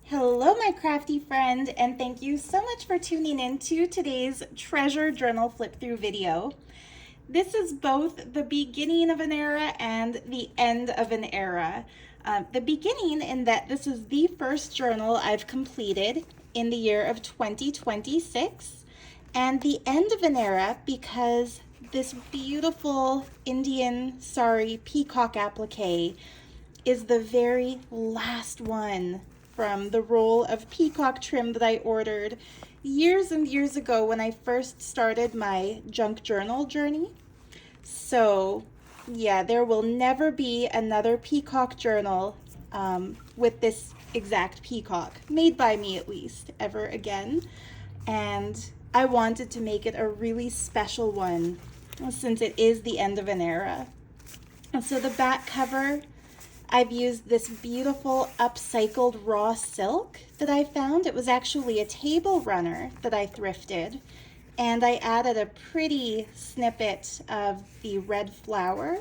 Hello, my crafty friend, and thank you so much for tuning in to today's treasure journal flip through video. This is both the beginning of an era and the end of an era. The beginning in that this is the first journal I've completed in the year of 2026, and the end of an era because this beautiful Indian Sari Peacock applique is the very last one from the roll of peacock trim that I ordered years and years ago when I first started my junk journal journey. So yeah, there will never be another peacock journal with this exact peacock, made by me at least, ever again. And I wanted to make it a really special one since it is the end of an era. And so the back cover, I've used this beautiful upcycled raw silk that I found. It was actually a table runner that I thrifted, and I added a pretty snippet of the red flower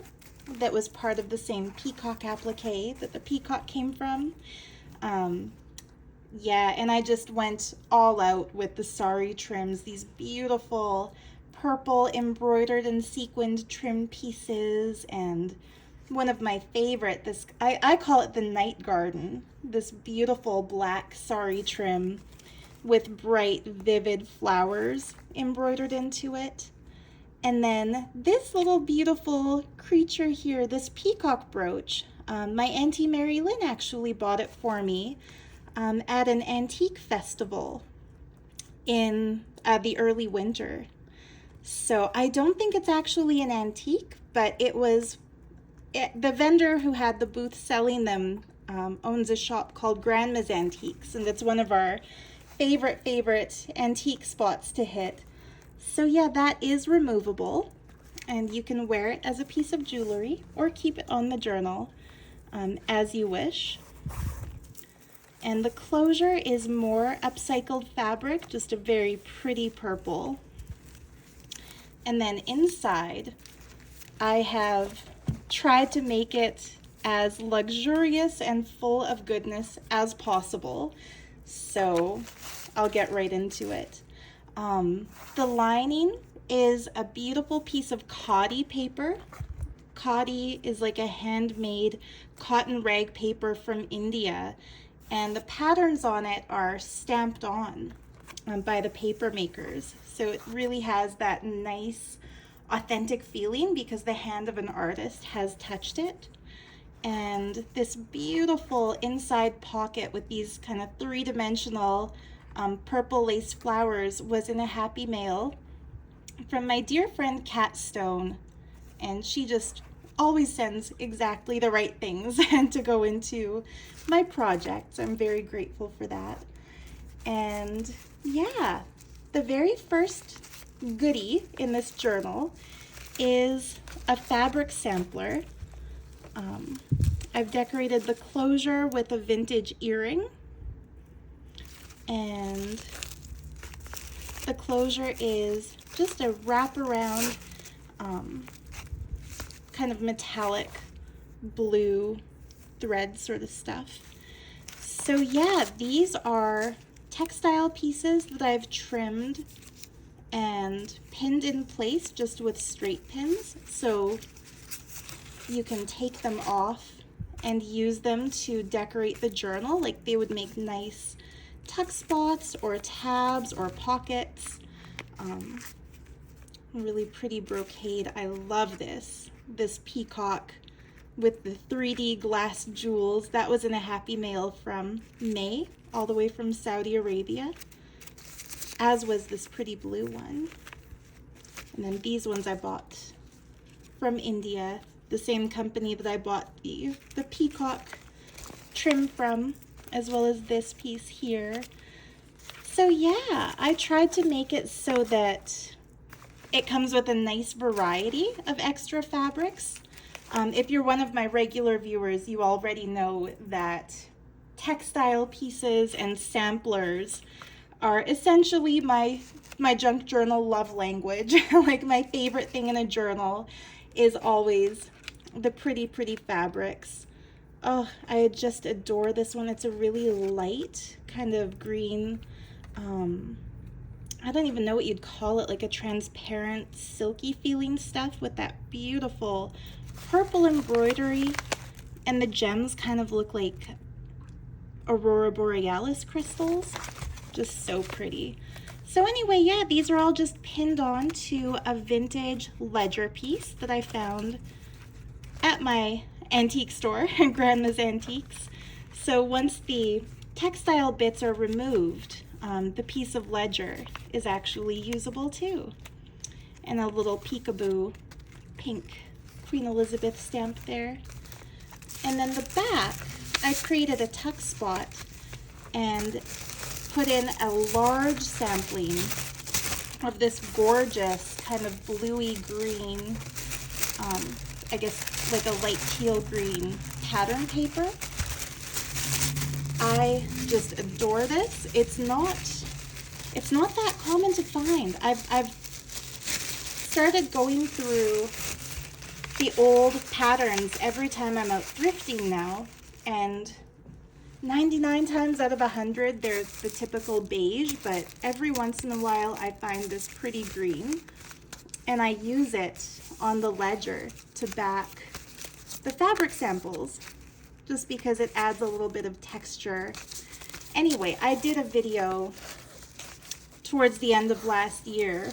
that was part of the same peacock applique that the peacock came from. Yeah, and I just went all out with the sari trims, these beautiful purple embroidered and sequined trim pieces, and one of my favorite, this I call it the night garden, this beautiful black sari trim with bright vivid flowers embroidered into it. And then this little beautiful creature here, this peacock brooch, my Auntie Mary Lynn actually bought it for me at an antique festival in the early winter. So I don't think it's actually an antique, but the vendor who had the booth selling them owns a shop called Grandma's Antiques, and it's one of our favorite antique spots to hit. So yeah, that is removable, and you can wear it as a piece of jewelry or keep it on the journal as you wish. And the closure is more upcycled fabric, just a very pretty purple. And then inside, I have tried to make it as luxurious and full of goodness as possible. So I'll get right into it. The lining is a beautiful piece of khadi paper. Khadi is like a handmade cotton rag paper from India, and the patterns on it are stamped on by the paper makers. So it really has that nice authentic feeling because the hand of an artist has touched it. And this beautiful inside pocket with these kind of three-dimensional purple lace flowers was in a happy mail from my dear friend Kat Stone, and she just always sends exactly the right things to go into my projects. I'm very grateful for that. And yeah, the very first goodie in this journal is a fabric sampler. I've decorated the closure with a vintage earring, and the closure is just a wraparound kind of metallic blue thread sort of stuff. So yeah, these are textile pieces that I've trimmed and pinned in place just with straight pins, so you can take them off and use them to decorate the journal. Like they would make nice tuck spots or tabs or pockets. Really pretty brocade. I love this peacock with the 3D glass jewels. That was in a happy mail from May, all the way from Saudi Arabia, as was this pretty blue one. And then these ones I bought from India, the same company that I bought the peacock trim from, as well as this piece here. So yeah, I tried to make it so that it comes with a nice variety of extra fabrics. If you're one of my regular viewers, you already know that textile pieces and samplers are essentially my junk journal love language. Like my favorite thing in a journal is always the pretty fabrics. Oh, I just adore this one. It's a really light kind of green, I don't even know what you'd call it, like a transparent, silky feeling stuff with that beautiful purple embroidery. And the gems kind of look like Aurora Borealis crystals. Just so pretty. So anyway, yeah, these are all just pinned on to a vintage ledger piece that I found at my antique store, Grandma's Antiques. So once the textile bits are removed, the piece of ledger is actually usable too. And a little peekaboo pink Queen Elizabeth stamp there. And then the back, I created a tuck spot and put in a large sampling of this gorgeous kind of bluey green, I guess like a light teal green pattern paper. I just adore this. It's not that common to find. I've started going through the old patterns every time I'm out thrifting now, and 99 times out of 100 they're the typical beige, but every once in a while I find this pretty green, and I use it on the ledger to back the fabric samples, just because it adds a little bit of texture. Anyway, I did a video towards the end of last year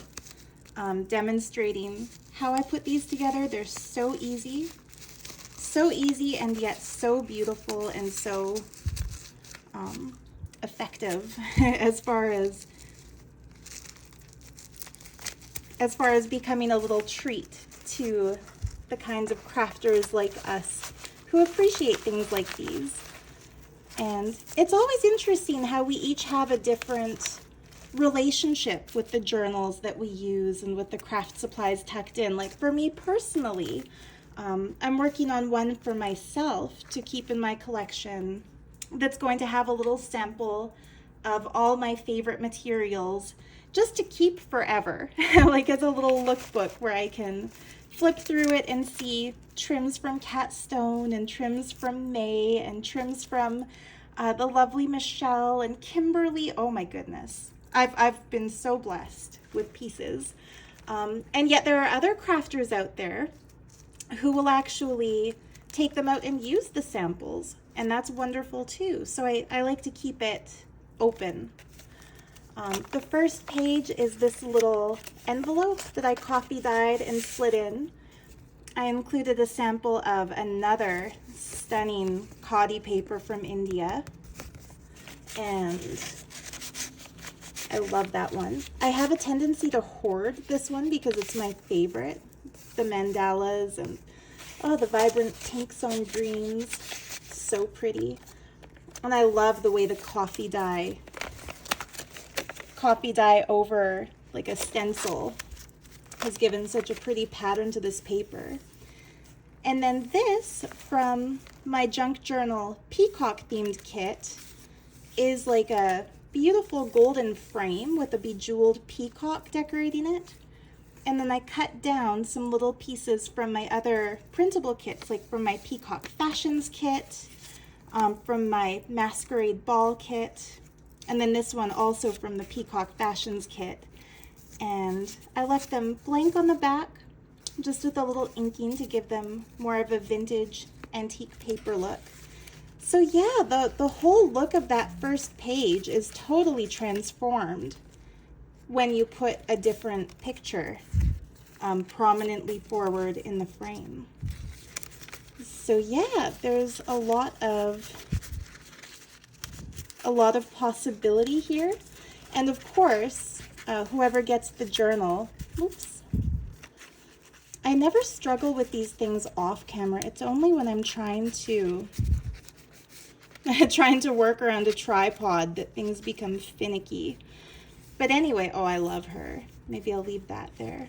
demonstrating how I put these together. They're so easy and yet so beautiful and so effective as far as becoming a little treat to the kinds of crafters like us who appreciate things like these. And it's always interesting how we each have a different relationship with the journals that we use and with the craft supplies tucked in. Like for me personally, I'm working on one for myself to keep in my collection that's going to have a little sample of all my favorite materials just to keep forever, like as a little lookbook where I can flip through it and see trims from Cat Stone and trims from May and trims from the lovely Michelle and Kimberly. Oh my goodness. I've been so blessed with pieces. And yet there are other crafters out there who will actually take them out and use the samples, and that's wonderful too. So I like to keep it open. The first page is this little envelope that I coffee dyed and slid in. I included a sample of another stunning khadi paper from India, and I love that one. I have a tendency to hoard this one because it's my favorite. The mandalas and the vibrant pinks on greens, so pretty. And I love the way the coffee dye over like a stencil has given such a pretty pattern to this paper. And then this from my junk journal Peacock themed kit is like a beautiful golden frame with a bejeweled peacock decorating it. And then I cut down some little pieces from my other printable kits, like from my Peacock Fashions kit, from my Masquerade Ball kit, and then this one also from the Peacock Fashions kit. And I left them blank on the back, just with a little inking to give them more of a vintage antique paper look. So yeah, the whole look of that first page is totally transformed when you put a different picture prominently forward in the frame. So yeah, there's a lot of possibility here. And of course, whoever gets the journal, oops, I never struggle with these things off camera. It's only when I'm trying to work around a tripod that things become finicky. But anyway, oh, I love her. Maybe I'll leave that there.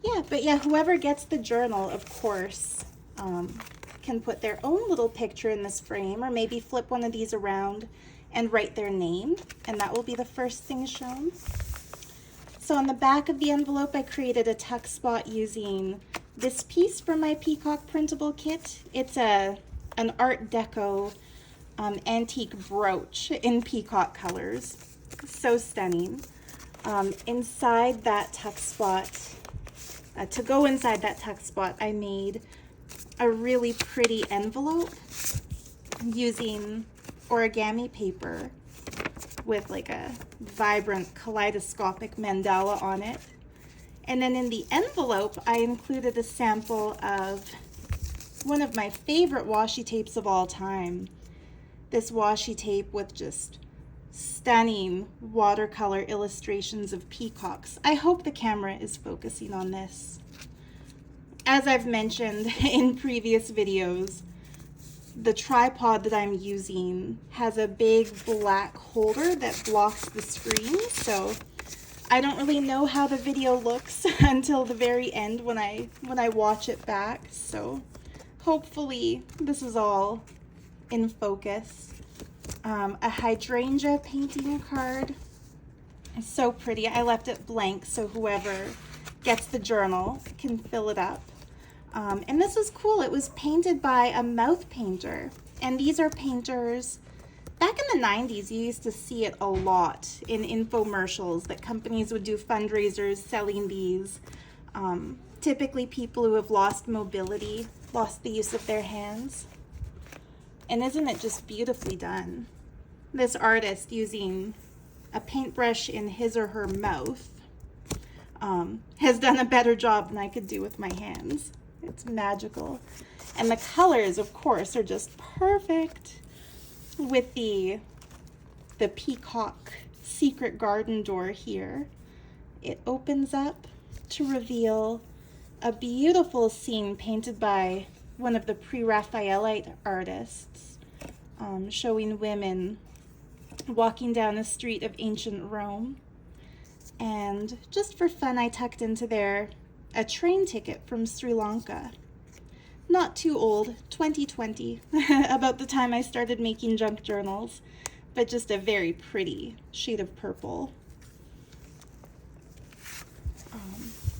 Yeah, but yeah, whoever gets the journal, of course, can put their own little picture in this frame, or maybe flip one of these around and write their name, and that will be the first thing shown. So on the back of the envelope, I created a tuck spot using this piece from my Peacock printable kit. It's a an Art Deco antique brooch in peacock colors. So stunning. Inside that tuck spot, to go inside that tuck spot, I made a really pretty envelope using origami paper with like a vibrant kaleidoscopic mandala on it. And then in the envelope, I included a sample of one of my favorite washi tapes of all time. This washi tape with just stunning watercolor illustrations of peacocks. I hope the camera is focusing on this. As I've mentioned in previous videos, the tripod that I'm using has a big black holder that blocks the screen, so I don't really know how the video looks until the very end when I watch it back. So hopefully this is all in focus. A hydrangea painting card. It's so pretty. I left it blank so whoever gets the journal can fill it up. And this was cool. It was painted by a mouth painter. And these are painters. Back in the 90s, you used to see it a lot in infomercials that companies would do fundraisers selling these. Typically people who have lost mobility, lost the use of their hands. And isn't it just beautifully done? This artist using a paintbrush in his or her mouth has done a better job than I could do with my hands. It's magical. And the colors, of course, are just perfect with the peacock secret garden door here. It opens up to reveal a beautiful scene painted by one of the pre-Raphaelite artists, showing women walking down a street of ancient Rome. And just for fun, I tucked into there a train ticket from Sri Lanka. Not too old, 2020, about the time I started making junk journals, but just a very pretty shade of purple.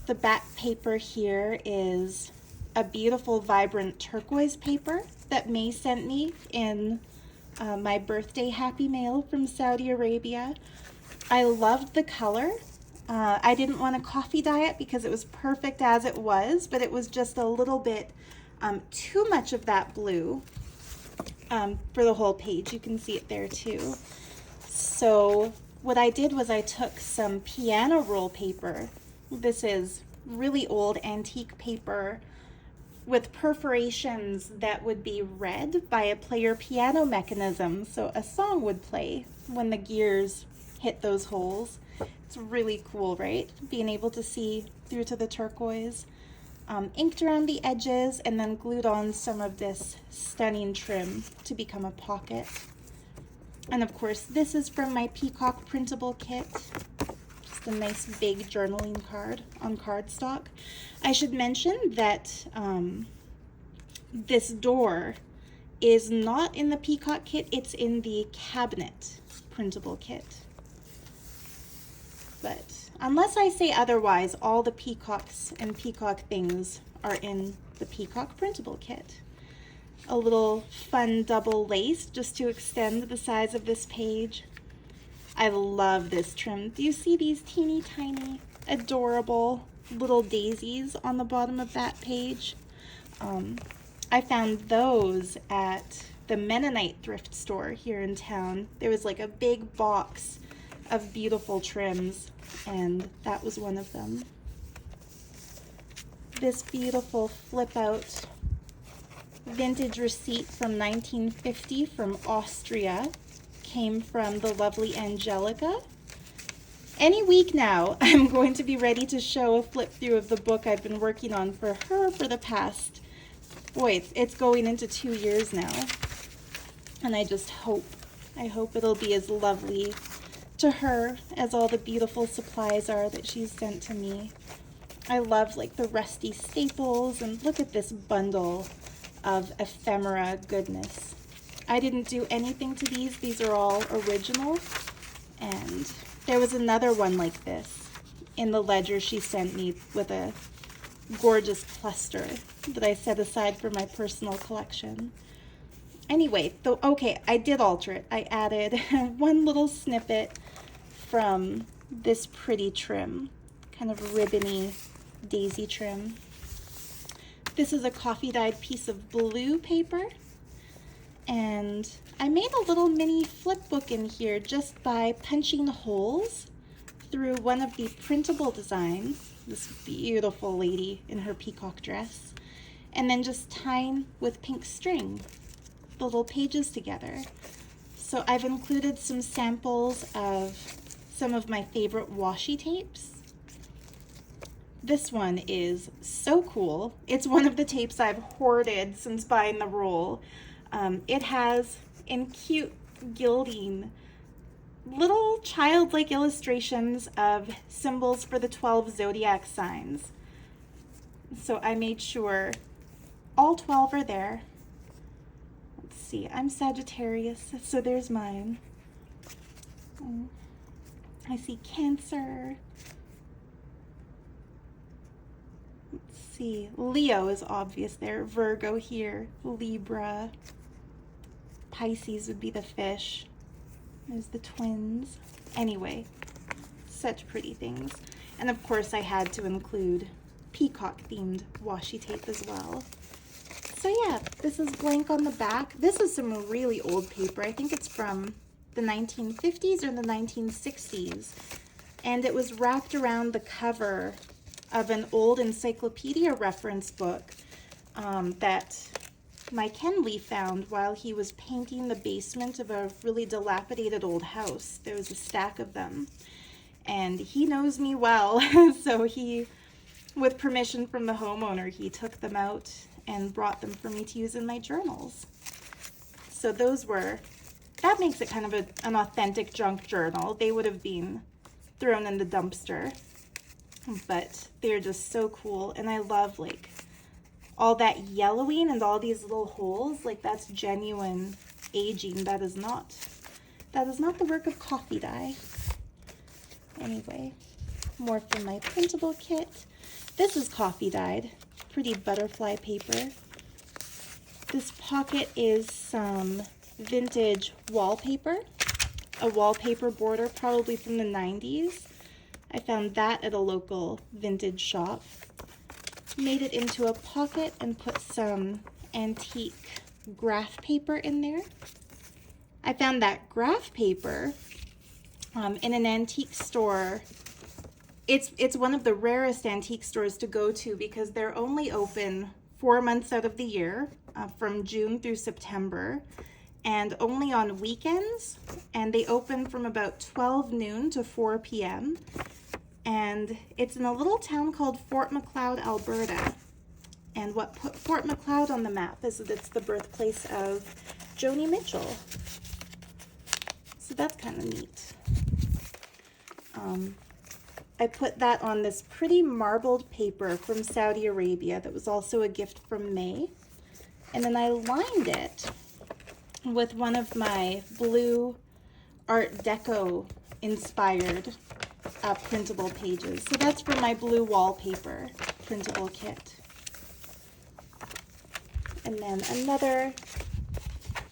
The back paper here is a beautiful, vibrant turquoise paper that May sent me in my birthday happy mail from Saudi Arabia. I loved the color. I didn't want a coffee dye it because it was perfect as it was, but it was just a little bit too much of that blue for the whole page. You can see it there too. So what I did was I took some piano roll paper. This is really old antique paper with perforations that would be read by a player piano mechanism, so a song would play when the gears hit those holes. It's really cool, right? Being able to see through to the turquoise. Inked around the edges and then glued on some of this stunning trim to become a pocket. And of course, this is from my Peacock printable kit. Just a nice big journaling card on cardstock. I should mention that this door is not in the Peacock kit, it's in the cabinet printable kit. But unless I say otherwise, all the peacocks and peacock things are in the Peacock printable kit. A little fun double lace just to extend the size of this page. I love this trim. Do you see these teeny tiny, adorable little daisies on the bottom of that page? I found those at the Mennonite thrift store here in town. There was like a big box of beautiful trims, and that was one of them. This beautiful flip out vintage receipt from 1950 from Austria came from the lovely Angelica. Any week now, I'm going to be ready to show a flip through of the book I've been working on for her for the past, boy, it's going into 2 years now. And I just hope it'll be as lovely to her as all the beautiful supplies are that she's sent to me. I love like the rusty staples, and look at this bundle of ephemera goodness. I didn't do anything to these. These are all original. And there was another one like this in the ledger she sent me with a gorgeous cluster that I set aside for my personal collection. Anyway, okay, I did alter it. I added one little snippet from this pretty trim, kind of ribbony daisy trim. This is a coffee dyed piece of blue paper, and I made a little mini flip book in here just by punching holes through one of the printable designs, this beautiful lady in her peacock dress, and then just tying with pink string the little pages together. So I've included some samples of some of my favorite washi tapes. This one is so cool. It's one of the tapes I've hoarded since buying the roll. It has, in cute gilding, little childlike illustrations of symbols for the 12 zodiac signs. So I made sure all 12 are there. Let's see, I'm Sagittarius, so there's mine. I see Cancer. Let's see, Leo is obvious there, Virgo here, Libra. Pisces would be the fish. There's the twins. Anyway, such pretty things. And of course I had to include peacock themed washi tape as well. So yeah, this is blank on the back. This is some really old paper. I think it's from the 1950s or the 1960s. And it was wrapped around the cover of an old encyclopedia reference book that my Kenley found while he was painting the basement of a really dilapidated old house. There was a stack of them. And he knows me well, so he, with permission from the homeowner, he took them out and brought them for me to use in my journals. So those were, that makes it kind of an authentic junk journal. They would have been thrown in the dumpster, but they're just so cool. And I love like all that yellowing and all these little holes, like that's genuine aging. That is not the work of coffee dye. Anyway, more from my printable kit. This is coffee dyed, pretty butterfly paper. This pocket is some vintage wallpaper, a wallpaper border probably from the 90s. I found that at a local vintage shop. Made it into a pocket and put some antique graph paper in there. I found that graph paper in an antique store. It's one of the rarest antique stores to go to because they're only open 4 months out of the year, from June through September, and only on weekends. And they open from about 12 noon to 4 p.m. And it's in a little town called Fort Macleod, Alberta. And what put Fort Macleod on the map is that it's the birthplace of Joni Mitchell. So that's kind of neat. I put that on this pretty marbled paper from Saudi Arabia that was also a gift from May. And then I lined it with one of my blue Art Deco inspired printable pages. So that's for my blue wallpaper printable kit. And then another,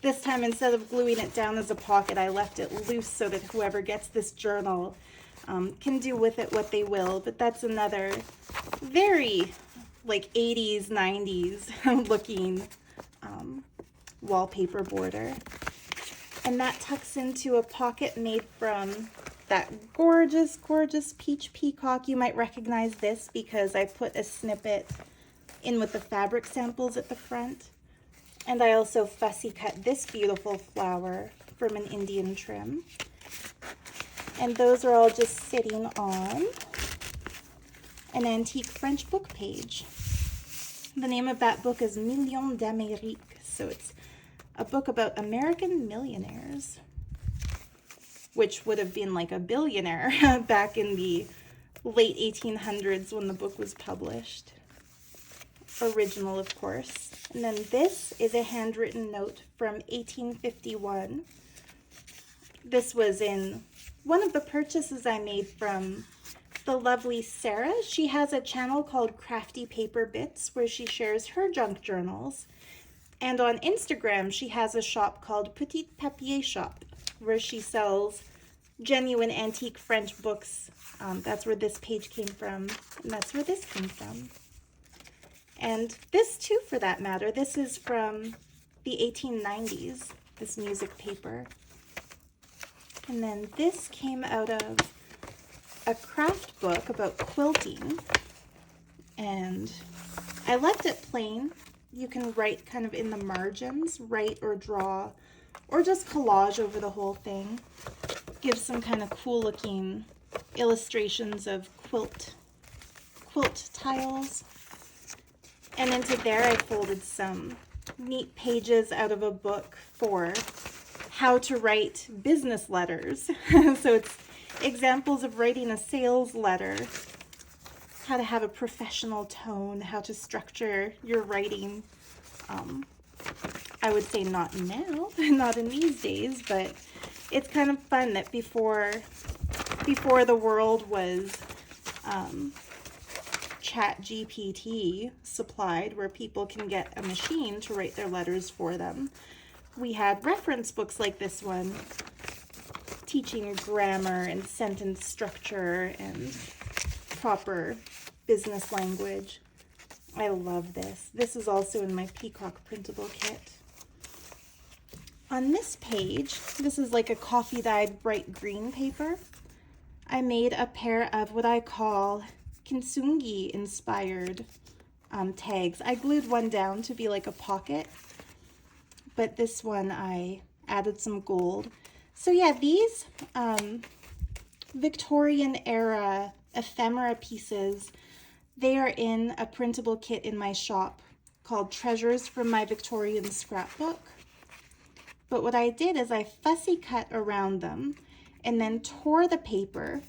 this time instead of gluing it down as a pocket, I left it loose so that whoever gets this journal can do with it what they will. But that's another very like 80s, 90s looking wallpaper border. And that tucks into a pocket made from that gorgeous, gorgeous peach peacock. You might recognize this because I put a snippet in with the fabric samples at the front. And I also fussy cut this beautiful flower from an Indian trim. And those are all just sitting on an antique French book page. The name of that book is Millions d'Amérique. So it's a book about American millionaires, which would have been like a billionaire back in the late 1800s when the book was published. Original, of course. And then this is a handwritten note from 1851. This was in one of the purchases I made from the lovely Sarah. She has a channel called Crafty Paper Bits where she shares her junk journals. And on Instagram, she has a shop called Petite Papier Shop, where she sells genuine antique French books. That's where this page came from, and that's where this came from. And this too, for that matter, this is from the 1890s, this music paper. And then this came out of a craft book about quilting, and I left it plain. You can write kind of in the margins, write or draw, or just collage over the whole thing. Give some kind of cool looking illustrations of quilt tiles. And into there I folded some neat pages out of a book for how to write business letters. So it's examples of writing a sales letter, how to have a professional tone, how to structure your writing. I would say not now, not in these days, but it's kind of fun that before the world was Chat GPT supplied, where people can get a machine to write their letters for them, we had reference books like this one, teaching grammar and sentence structure and proper business language. I love this. This is also in my Peacock printable kit. On this page, this is like a coffee-dyed bright green paper. I made a pair of what I call kintsugi-inspired tags. I glued one down to be like a pocket, but this one I added some gold. So yeah, these Victorian era ephemera pieces, they are in a printable kit in my shop called Treasures from My Victorian Scrapbook. But what I did is I fussy cut around them and then tore the paper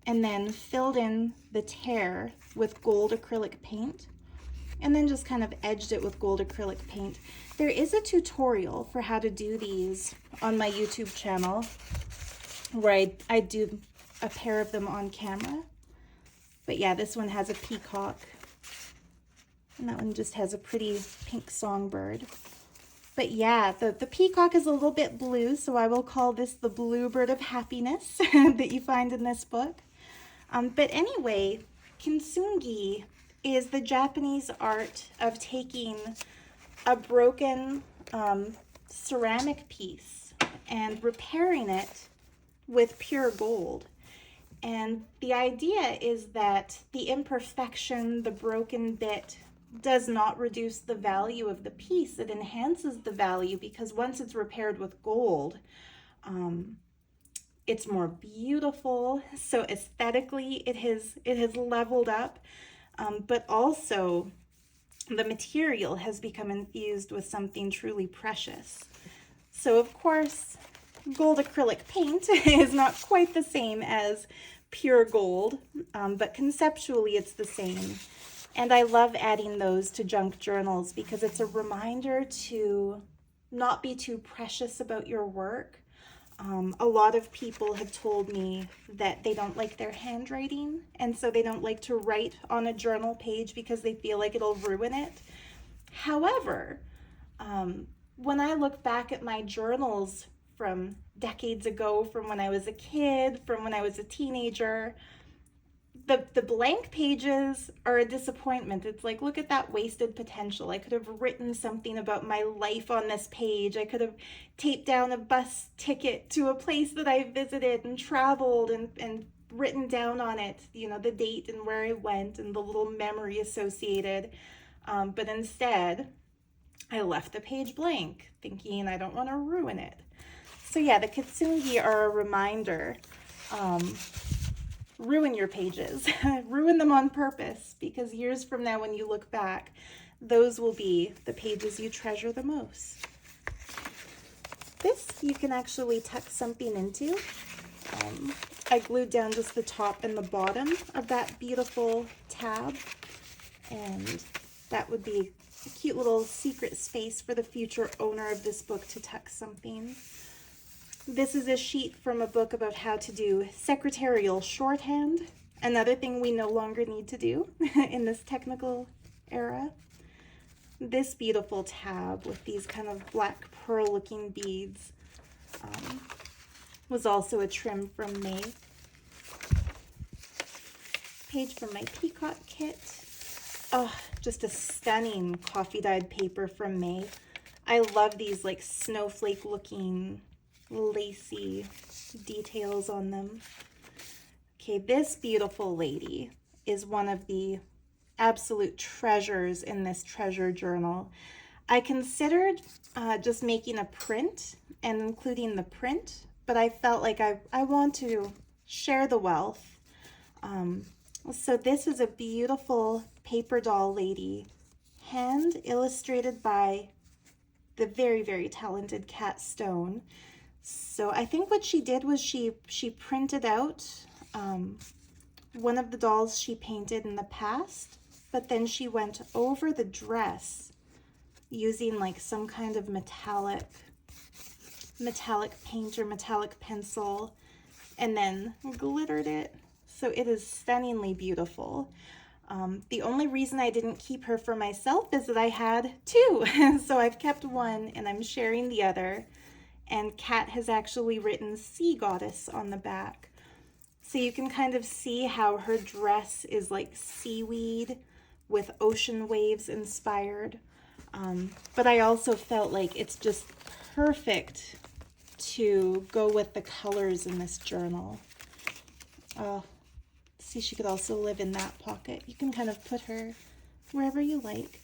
and then filled in the tear with gold acrylic paint, and then just kind of edged it with gold acrylic paint. There is a tutorial for how to do these on my YouTube channel where I do a pair of them on camera. But yeah, this one has a peacock, and that one just has a pretty pink songbird. But yeah, the peacock is a little bit blue, so I will call this the bluebird of happiness that you find in this book. But anyway, kintsugi is the Japanese art of taking a broken ceramic piece and repairing it with pure gold. And the idea is that the imperfection, the broken bit, does not reduce the value of the piece. It enhances the value, because once it's repaired with gold, it's more beautiful. So aesthetically, it has leveled up, but also the material has become infused with something truly precious. So of course, gold acrylic paint is not quite the same as pure gold, but conceptually it's the same. And I love adding those to junk journals because it's a reminder to not be too precious about your work. A lot of people have told me that they don't like their handwriting, and so they don't like to write on a journal page because they feel like it'll ruin it. However, when I look back at my journals from decades ago, from when I was a kid, from when I was a teenager, the blank pages are a disappointment. It's like, look at that wasted potential. I could have written something about my life on this page. I could have taped down a bus ticket to a place that I visited and traveled and written down on it, you know, the date and where I went and the little memory associated. But instead, I left the page blank, thinking I don't want to ruin it. So yeah, the kintsugi are a reminder. Ruin your pages, ruin them on purpose, because years from now when you look back, those will be the pages you treasure the most. This you can actually tuck something into. I glued down just the top and the bottom of that beautiful tab, and that would be a cute little secret space for the future owner of this book to tuck something. This is a sheet from a book about how to do secretarial shorthand, another thing we no longer need to do in this technical era. this beautiful tab with these kind of black pearl looking beads was also a trim from May. Page from my Peacock kit. Oh, just a stunning coffee dyed paper from May. I love these like snowflake looking lacy details on them. Okay, this beautiful lady is one of the absolute treasures in this treasure journal. I considered just making a print and including the print, but I felt like I want to share the wealth. So this is a beautiful paper doll lady, hand illustrated by the very, very talented Kat Stone. So I think what she did was she printed out one of the dolls she painted in the past, but then she went over the dress using like some kind of metallic paint or metallic pencil, and then glittered it. So it is stunningly beautiful. The only reason I didn't keep her for myself is that I had two. So I've kept one and I'm sharing the other. And Kat has actually written Sea Goddess on the back. So you can kind of see how her dress is like seaweed with ocean waves inspired. But I also felt like it's just perfect to go with the colors in this journal. Oh, see, she could also live in that pocket. You can kind of put her wherever you like.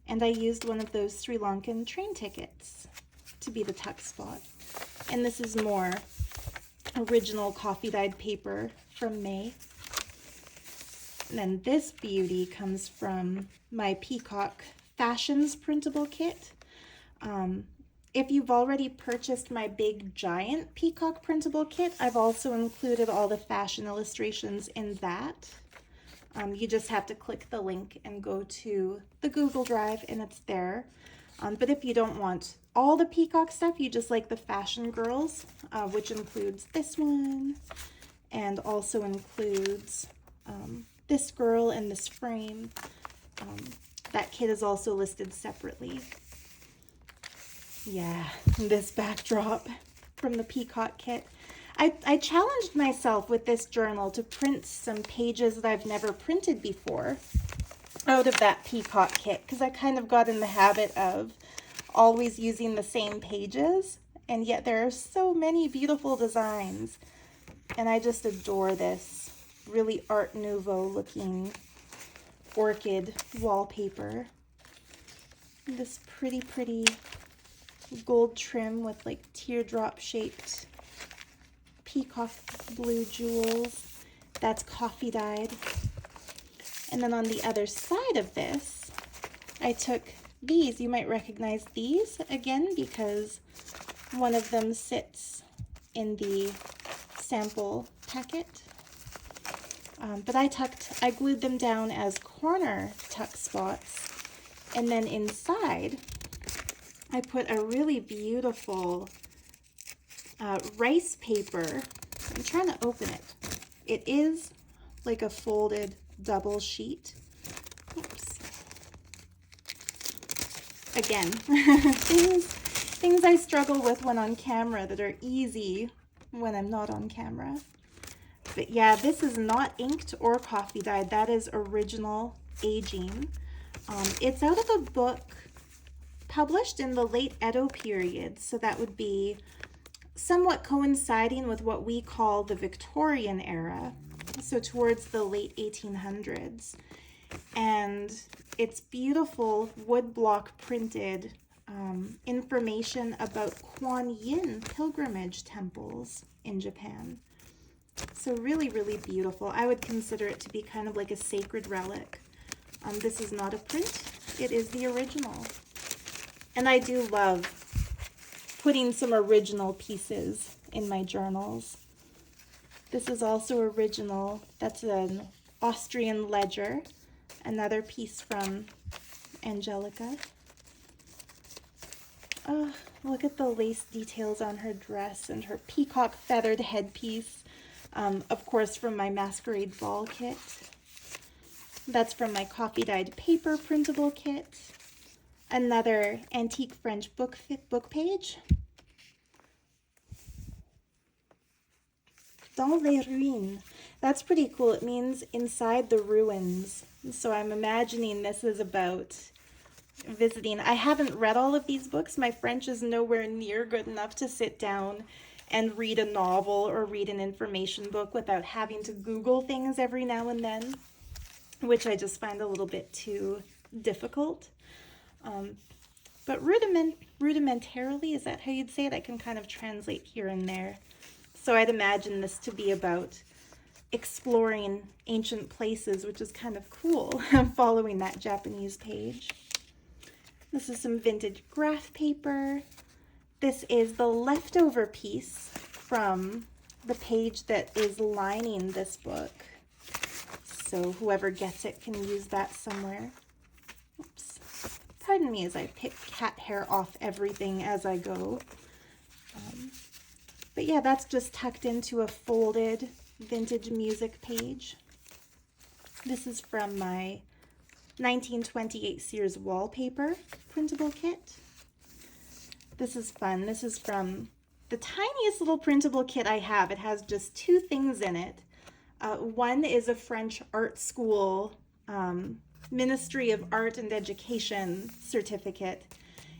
And I used one of those Sri Lankan train tickets to be the tuck spot. And this is more original coffee dyed paper from May. And then this beauty comes from my Peacock Fashions printable kit. If you've already purchased my big giant Peacock printable kit, I've also included all the fashion illustrations in that. You just have to click the link and go to the Google Drive and it's there. But if you don't want all the Peacock stuff, you just like the fashion girls, which includes this one and also includes this girl and this frame. That kit is also listed separately. Yeah, this backdrop from the Peacock kit. I challenged myself with this journal to print some pages that I've never printed before out of that Peacock kit, because I kind of got in the habit of always using the same pages, and yet there are so many beautiful designs. And I just adore this really Art Nouveau looking orchid wallpaper. This pretty gold trim with like teardrop shaped peacock blue jewels. That's coffee dyed. And then on the other side of this, I took these. You might recognize these again because one of them sits in the sample packet. But I glued them down as corner tuck spots. And then inside, I put a really beautiful rice paper. I'm trying to open it. It is like a folded double sheet. Oops. Again, things I struggle with when on camera that are easy when I'm not on camera. But yeah, this is not inked or coffee dyed. That is original aging. It's out of a book published in the late Edo period, so that would be somewhat coinciding with what we call the Victorian era, so towards the late 1800s. And it's beautiful woodblock printed information about Kuan Yin pilgrimage temples in Japan. So really beautiful. I would consider it to be kind of like a sacred relic. This is not a print, it is the original. And I do love putting some original pieces in my journals. This is also original. That's an Austrian ledger, another piece from Angelica. Oh, look at the lace details on her dress and her peacock feathered headpiece. Of course, from my Masquerade Ball kit. That's from my coffee dyed paper printable kit. Another antique French book page. Dans les ruines. That's pretty cool. It means inside the ruins. So I'm imagining this is about visiting. I haven't read all of these books. My French is nowhere near good enough to sit down and read a novel or read an information book without having to Google things every now and then, which I just find a little bit too difficult. But rudimentarily, is that how you'd say it? I can kind of translate here and there. So I'd imagine this to be about exploring ancient places, which is kind of cool, following that Japanese page. This is some vintage graph paper. This is the leftover piece from the page that is lining this book. So whoever gets it can use that somewhere. Oops. Pardon me as I pick cat hair off everything as I go. But yeah, that's just tucked into a folded vintage music page. This is from my 1928 Sears wallpaper printable kit. This is fun. This is from the tiniest little printable kit I have. It has just two things in it. One is a French art school Ministry of Art and Education certificate,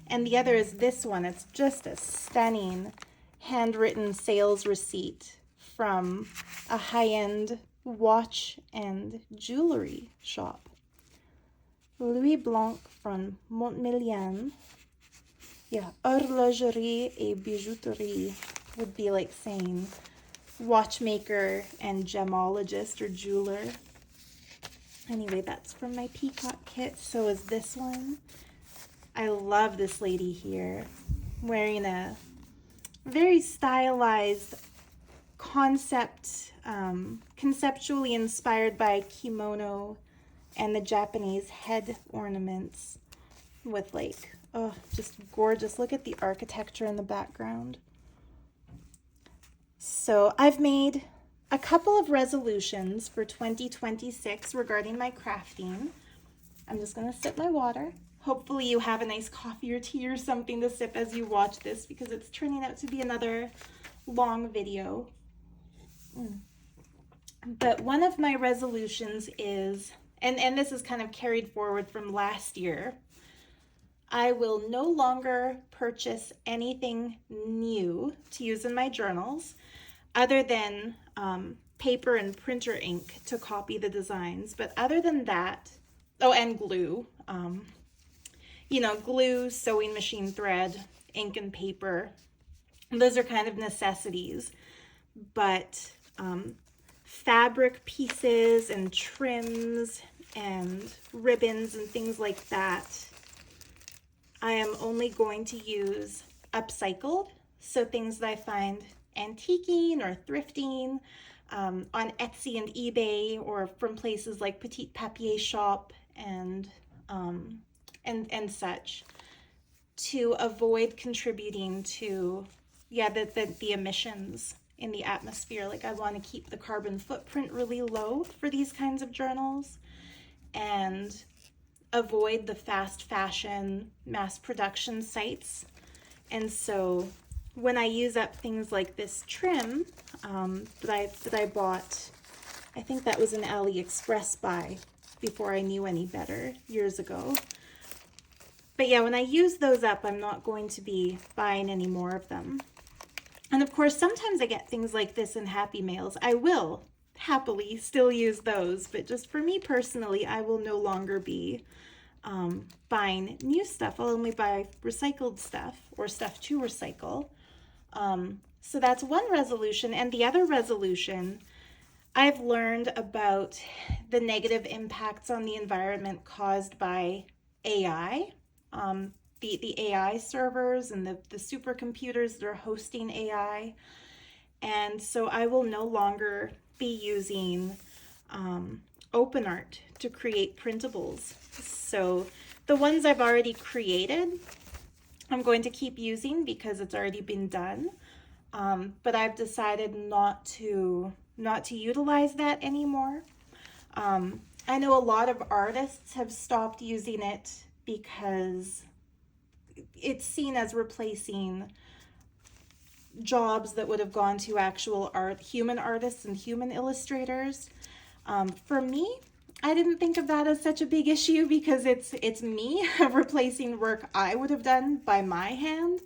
and the other is this one. It's just a stunning handwritten sales receipt from a high-end watch and jewelry shop. Louis Blanc from Montmillion. Yeah, horlogerie et bijouterie would be like saying watchmaker and gemologist or jeweler. Anyway, that's from my Peacock kit. So is this one. I love this lady here wearing a very stylized conceptually inspired by kimono and the Japanese head ornaments with like, oh, just gorgeous. Look at the architecture in the background. So I've made a couple of resolutions for 2026 regarding my crafting. I'm just going to sip my water. Hopefully you have a nice coffee or tea or something to sip as you watch this, because it's turning out to be another long video. But one of my resolutions is, and this is kind of carried forward from last year, I will no longer purchase anything new to use in my journals other than paper and printer ink to copy the designs. But other than that, oh, and glue, you know, glue, sewing machine thread, ink and paper, those are kind of necessities. But fabric pieces and trims and ribbons and things like that, I am only going to use upcycled. So things that I find antiquing or thrifting on Etsy and eBay, or from places like Petit Papier Shop and such, to avoid contributing to the emissions in the atmosphere. Like, I want to keep the carbon footprint really low for these kinds of journals and avoid the fast fashion mass production sites. And so when I use up things like this trim that I bought, I think that was an AliExpress buy before I knew any better years ago. But yeah, when I use those up, I'm not going to be buying any more of them. And of course, sometimes I get things like this in Happy Mails. I will happily still use those, but just for me personally, I will no longer be buying new stuff. I'll only buy recycled stuff or stuff to recycle. So that's one resolution. And the other resolution, I've learned about the negative impacts on the environment caused by AI. The AI servers and the supercomputers that are hosting AI. And so I will no longer be using OpenArt to create printables. So the ones I've already created, I'm going to keep using because it's already been done. But I've decided not to utilize that anymore. I know a lot of artists have stopped using it because it's seen as replacing jobs that would have gone to actual human artists and human illustrators. For me, I didn't think of that as such a big issue because it's me replacing work I would have done by my hand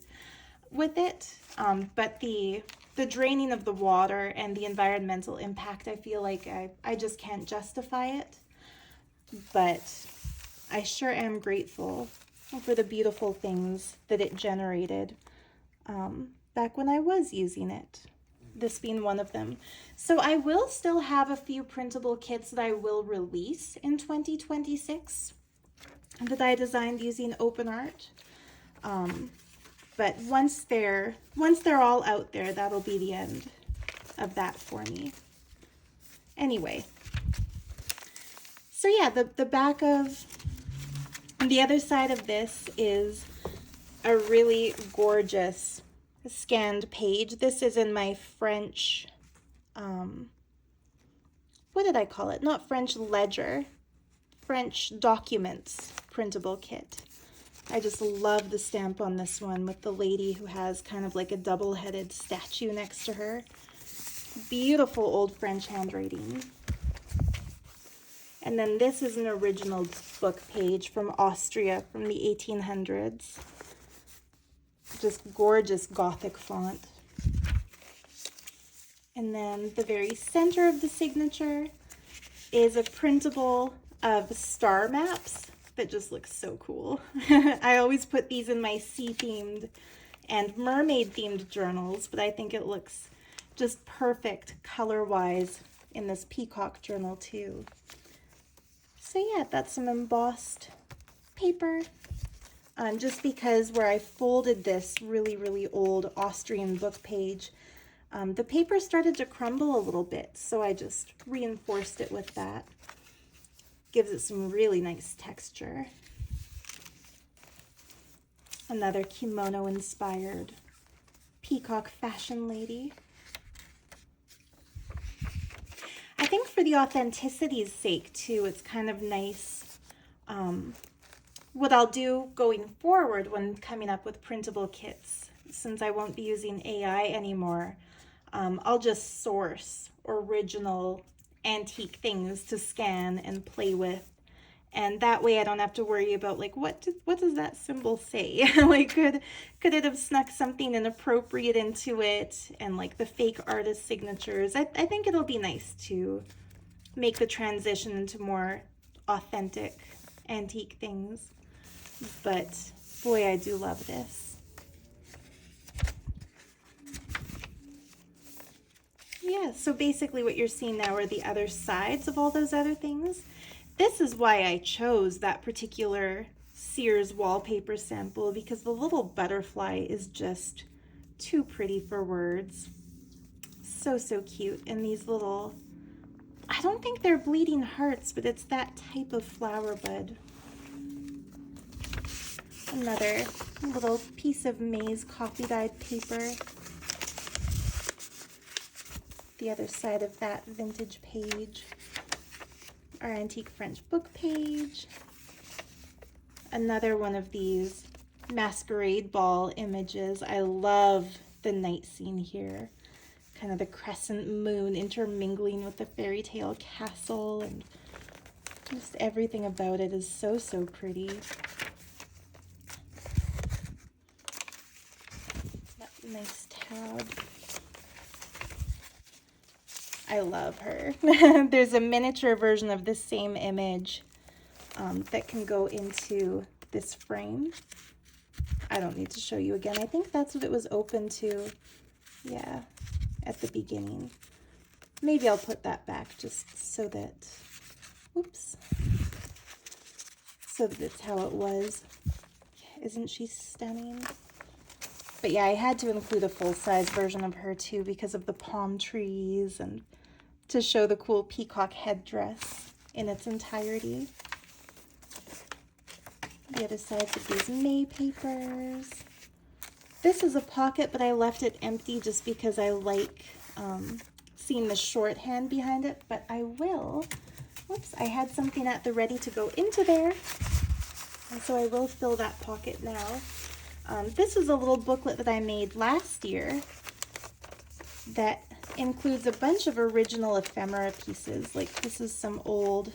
with it. But the draining of the water and the environmental impact, I feel like I just can't justify it. But I sure am grateful for the beautiful things that it generated back when I was using it, this being one of them. So I will still have a few printable kits that I will release in 2026 that I designed using OpenArt. But once they're all out there, that'll be the end of that for me. Anyway, so yeah, the back of the other side of this is a really gorgeous scanned page. This is in my French, what did I call it? Not French ledger, French documents printable kit. I just love the stamp on this one with the lady who has kind of like a double-headed statue next to her. Beautiful old French handwriting. And then this is an original book page from Austria from the 1800s. Just gorgeous Gothic font. And then the very center of the signature is a printable of star maps that just looks so cool. I always put these in my sea-themed and mermaid-themed journals, but I think it looks just perfect color-wise in this Peacock journal too. So yeah, that's some embossed paper. Just because where I folded this really, really old Austrian book page, the paper started to crumble a little bit, so I just reinforced it with that. Gives it some really nice texture. Another kimono-inspired peacock fashion lady. I think for the authenticity's sake, too, it's kind of nice. What I'll do going forward when coming up with printable kits, since I won't be using AI anymore, I'll just source original antique things to scan and play with, and that way I don't have to worry about like what does that symbol say. Like could it have snuck something inappropriate into it, and like the fake artist signatures. I think it'll be nice to make the transition into more authentic antique things. But boy, I do love this. Yeah, so basically what you're seeing now are the other sides of all those other things. This is why I chose that particular Sears wallpaper sample, because the little butterfly is just too pretty for words. So, so cute. And these little, I don't think they're bleeding hearts, but it's that type of flower bud. Another little piece of maize copy-dyed paper. The other side of that vintage page. Our antique French book page. Another one of these masquerade ball images. I love the night scene here. Kind of the crescent moon intermingling with the fairy tale castle, and just everything about it is so, so pretty. That nice tab. I love her. There's a miniature version of this same image that can go into this frame. I don't need to show you again. I think that's what it was open to. Yeah, at the beginning. Maybe I'll put that back just so that, oops, so that it's how it was. Isn't she stunning? But yeah, I had to include a full-size version of her too because of the palm trees and to show the cool peacock headdress in its entirety. The other sides of these May papers. This is a pocket, but I left it empty just because I like seeing the shorthand behind it, but I will, whoops, I had something at the ready to go into there, and so I will fill that pocket now. This was a little booklet that I made last year that includes a bunch of original ephemera pieces. Like this is some old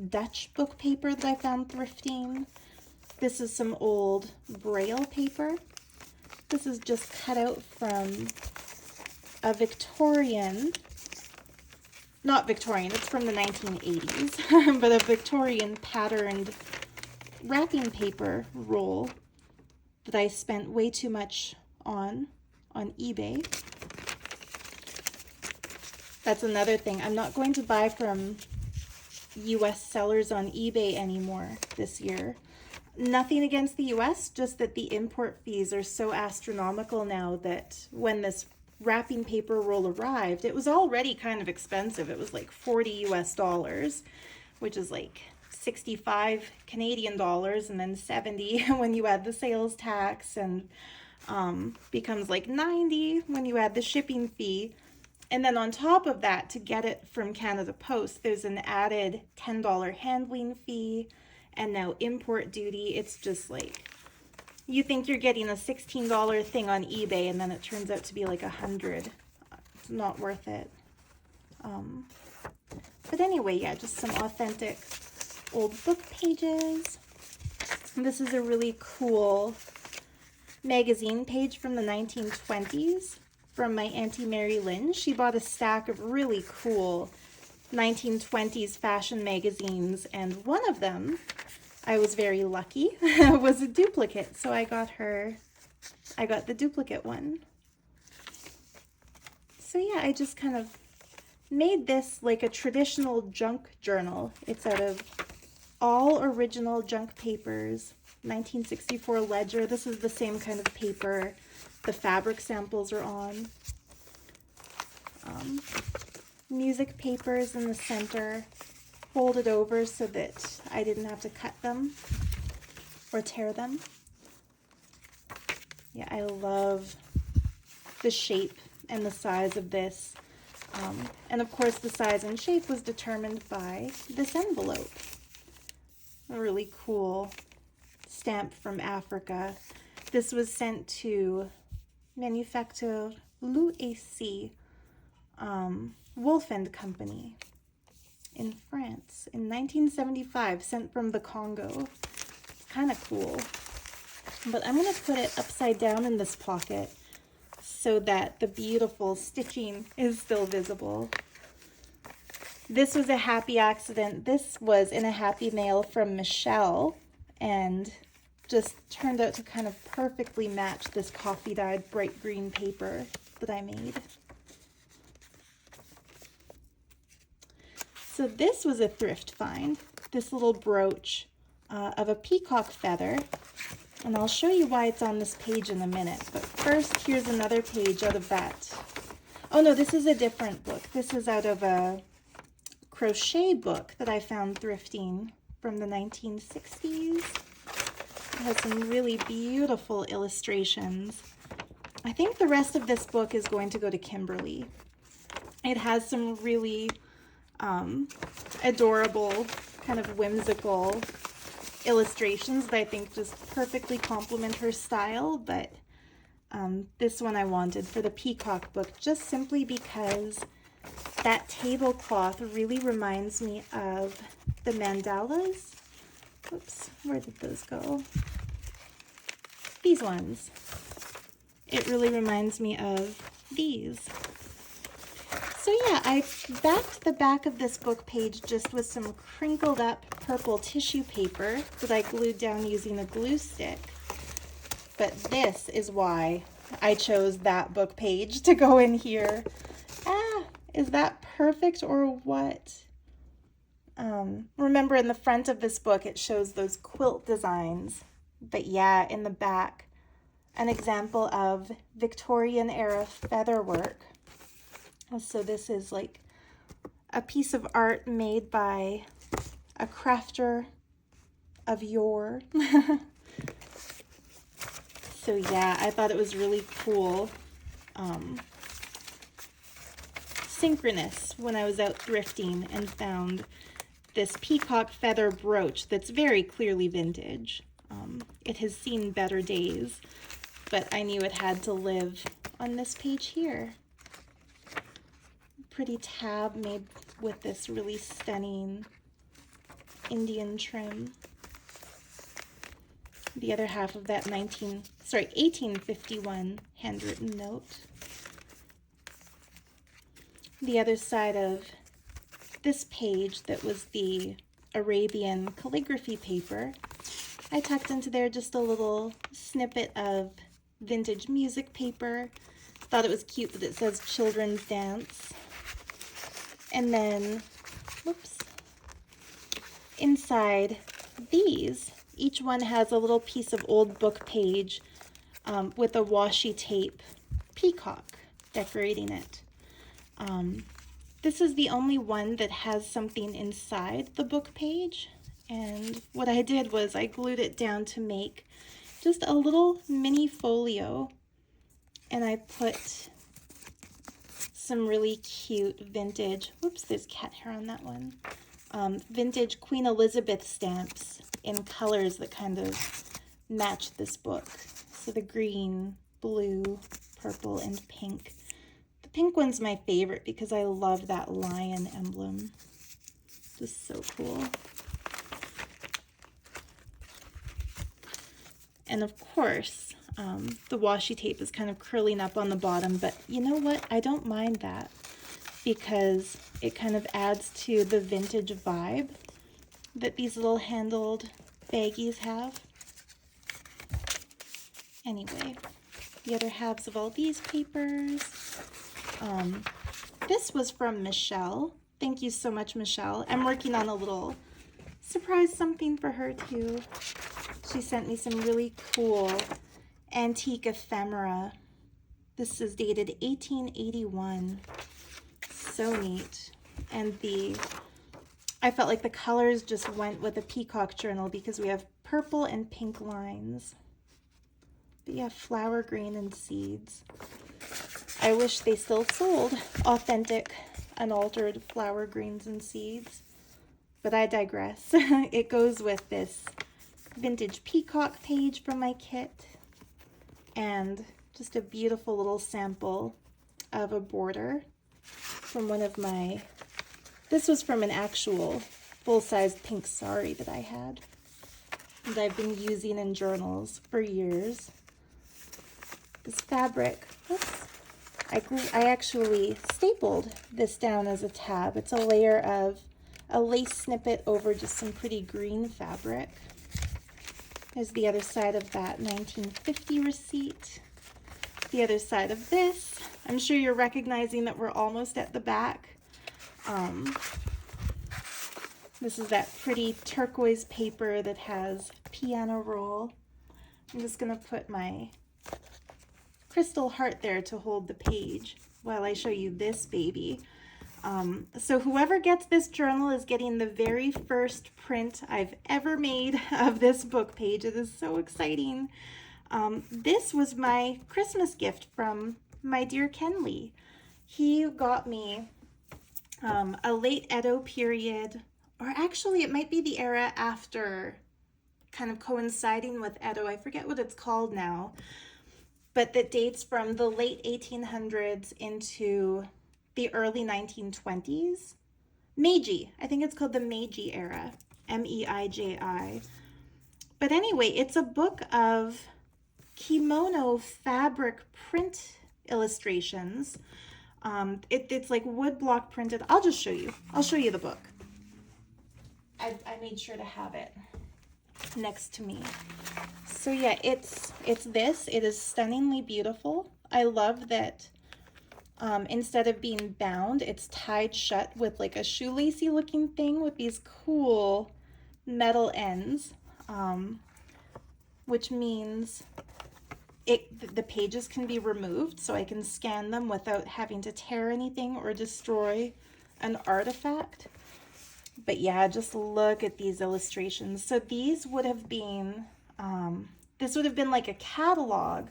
Dutch book paper that I found thrifting. This is some old Braille paper. This is just cut out from a Victorian, not Victorian, it's from the 1980s, but a Victorian patterned wrapping paper roll that I spent way too much on eBay. That's another thing. I'm not going to buy from US sellers on eBay anymore this year. Nothing against the US, just that the import fees are so astronomical now that when this wrapping paper roll arrived, it was already kind of expensive. It was like 40 US dollars, which is like 65 Canadian dollars, and then 70 when you add the sales tax, and becomes like 90 when you add the shipping fee. And then on top of that, to get it from Canada Post, there's an added $10 handling fee, and now import duty. It's just like, you think you're getting a $16 thing on eBay, and then it turns out to be like $100. It's not worth it. But anyway, yeah, just some authentic old book pages. This is a really cool magazine page from the 1920s from my Auntie Mary Lynn. She bought a stack of really cool 1920s fashion magazines, and one of them, I was very lucky, was a duplicate. So I got the duplicate one. So yeah, I just kind of made this like a traditional junk journal. It's out of all original junk papers, 1964 ledger. This is the same kind of paper the fabric samples are on. Music papers in the center, folded over so that I didn't have to cut them or tear them. Yeah, I love the shape and the size of this. And of course the size and shape was determined by this envelope. A really cool stamp from Africa. This was sent to Manufacture L'UEC, Wolf and Company in France in 1975, sent from the Congo. It's kind of cool. But I'm going to put it upside down in this pocket so that the beautiful stitching is still visible. This was a happy accident. This was in a happy mail from Michelle, and just turned out to kind of perfectly match this coffee-dyed bright green paper that I made. So this was a thrift find, this little brooch of a peacock feather, and I'll show you why it's on this page in a minute. But first, here's another page out of that. Oh no, this is a different book. This is out of a crochet book that I found thrifting from the 1960s. It has some really beautiful illustrations. I think the rest of this book is going to go to Kimberly. It has some really adorable, kind of whimsical illustrations that I think just perfectly complement her style, but this one I wanted for the Peacock book just simply because that tablecloth really reminds me of the mandalas. Oops, where did those go? These ones. It really reminds me of these. So yeah, I backed the back of this book page just with some crinkled up purple tissue paper that I glued down using a glue stick. But this is why I chose that book page to go in here. Is that perfect or what? Remember in the front of this book it shows those quilt designs, but yeah, in the back an example of Victorian era featherwork. So this is like a piece of art made by a crafter of yore. So yeah, I thought it was really cool. Synchronous when I was out thrifting and found this peacock feather brooch that's very clearly vintage. It has seen better days, but I knew it had to live on this page here. Pretty tab made with this really stunning Indian trim. The other half of that 1851 handwritten note. The other side of this page that was the Arabian calligraphy paper, I tucked into there just a little snippet of vintage music paper. Thought it was cute that it says Children's Dance. And then, whoops, inside these, each one has a little piece of old book page with a washi tape peacock decorating it. This is the only one that has something inside the book page, and what I did was I glued it down to make just a little mini folio, and I put some really cute vintage, whoops, there's cat hair on that one, vintage Queen Elizabeth stamps in colors that kind of match this book. So the green, blue, purple, and pink. The pink one's my favorite because I love that lion emblem. Just so cool. And of course, the washi tape is kind of curling up on the bottom, but you know what? I don't mind that because it kind of adds to the vintage vibe that these little handled baggies have. Anyway, the other halves of all these papers. This was from Michelle. Thank you so much, Michelle. I'm working on a little surprise something for her too. She sent me some really cool antique ephemera. This is dated 1881. So neat. And I felt like the colors just went with a Peacock journal because we have purple and pink lines. But yeah, flower green and seeds. I wish they still sold authentic, unaltered flower greens and seeds. But I digress. It goes with this vintage peacock page from my kit. And just a beautiful little sample of a border from one of my, this was from an actual full-sized pink sari that I had. And I've been using in journals for years. This fabric, oops, I actually stapled this down as a tab. It's a layer of a lace snippet over just some pretty green fabric. There's the other side of that 1950 receipt. The other side of this. I'm sure you're recognizing that we're almost at the back. This is that pretty turquoise paper that has piano roll. I'm just gonna put my crystal heart there to hold the page while I show you this baby. So whoever gets this journal is getting the very first print I've ever made of this book page. It is so exciting. This was my Christmas gift from my dear Kenley. He got me a late Edo period, or actually it might be the era after, kind of coinciding with Edo. I forget what it's called now, but that dates from the late 1800s into the early 1920s. Meiji, I think it's called the Meiji era, M-E-I-J-I. But anyway, it's a book of kimono fabric print illustrations. It's like woodblock printed. I'll just show you. I'll show you the book. I made sure to have it next to me. So yeah, it's this. It is stunningly beautiful. I love that instead of being bound, it's tied shut with like a shoelacy looking thing with these cool metal ends, which means the pages can be removed, so I can scan them without having to tear anything or destroy an artifact. But yeah, just look at these illustrations. So these would have been, this would have been like a catalog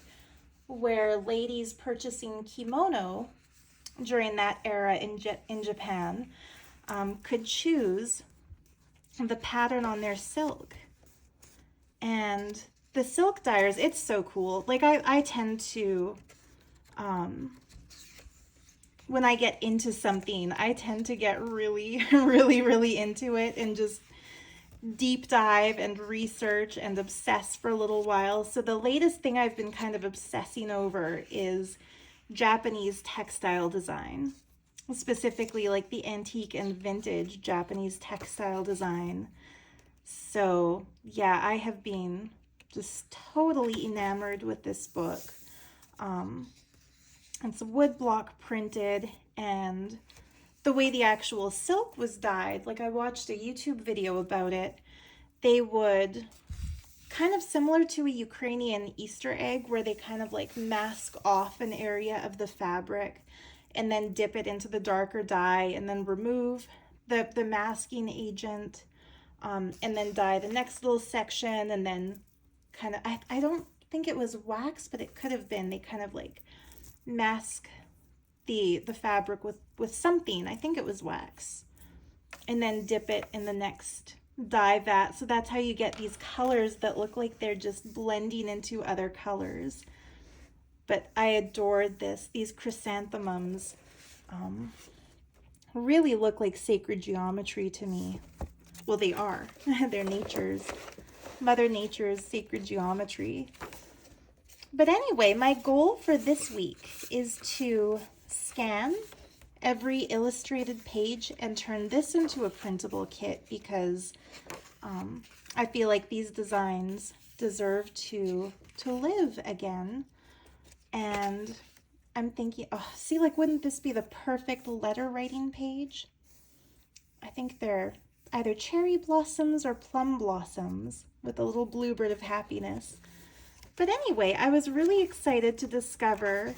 where ladies purchasing kimono during that era in Japan could choose the pattern on their silk. And the silk dyers, it's so cool. Like I tend to, when I get into something, I tend to get really, really into it and just deep dive and research and obsess for a little while. So the latest thing I've been kind of obsessing over is Japanese textile design, specifically like the antique and vintage Japanese textile design. So yeah, I have been just totally enamored with this book. It's woodblock printed, and the way the actual silk was dyed, like I watched a YouTube video about it, they would, kind of similar to a Ukrainian Easter egg, where they kind of like mask off an area of the fabric and then dip it into the darker dye and then remove the masking agent, and then dye the next little section, and then kind of, I don't think it was wax, but it could have been, they kind of like mask the fabric with something, I think it was wax, and then dip it in the next dye vat. So that's how you get these colors that look like they're just blending into other colors. But I adored this. These chrysanthemums really look like sacred geometry to me. Well, they are. They're Mother Nature's sacred geometry. But anyway, my goal for this week is to scan every illustrated page and turn this into a printable kit, because I feel like these designs deserve to live again. And I'm thinking, oh, see, like, wouldn't this be the perfect letter writing page? I think they're either cherry blossoms or plum blossoms with a little bluebird of happiness. But anyway, I was really excited to discover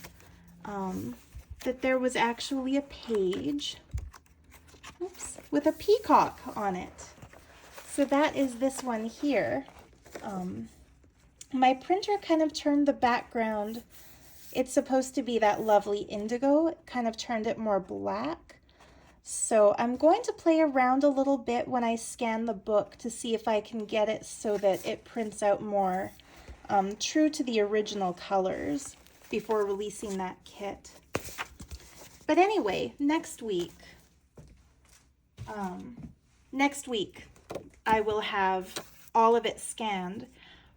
that there was actually a page, oops, with a peacock on it. So that is this one here. My printer kind of turned the background. It's supposed to be that lovely indigo. It kind of turned it more black. So I'm going to play around a little bit when I scan the book to see if I can get it so that it prints out more true to the original colors before releasing that kit. But anyway, next week I will have all of it scanned